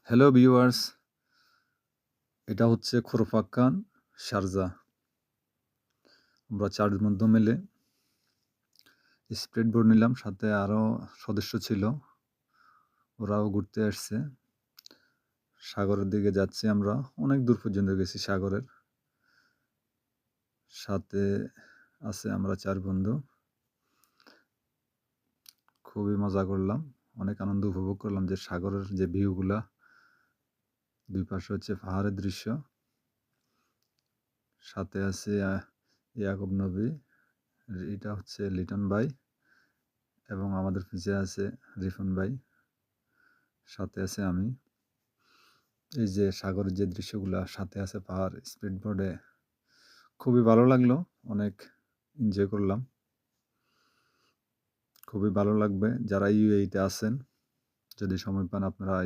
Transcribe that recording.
Hello viewers, এটা হচ্ছে Khorfakkan, Sharjah. আমরা ৪ বন্ধু মিলে স্পিড বোট নিলাম, সাথে আরও সদস্য ছিল। ওরাও ঘুরতে আসছে। সাগরের দিকে যাচ্ছি আমরা। অনেক দূর পর্যন্ত গেছি সাগরের। সাথে আছে আমরা ৪ বন্ধু। খুবই মজা করলাম। অনেক আনন্দ উপভোগ করলাম যে সাগরের যে ভিউগুলা, ২ পাশে হচ্ছে পাহাড়ের দৃশ্য। সাথে আছে ইয়াকুব নবী, এটা হচ্ছে লিটন ভাই এবং আমাদের পিছে আছে রিফন ভাই, সাথে আছে আমি। এই যে সাগরের যে দৃশ্যগুলা, সাথে আছে পাহাড়, স্পিড বোর্ডে খুবই ভালো লাগলো। অনেক এনজয় করলাম। খুবই ভালো লাগবে যারা ইউএইতে আছেন, যদি সময় পান আপনারা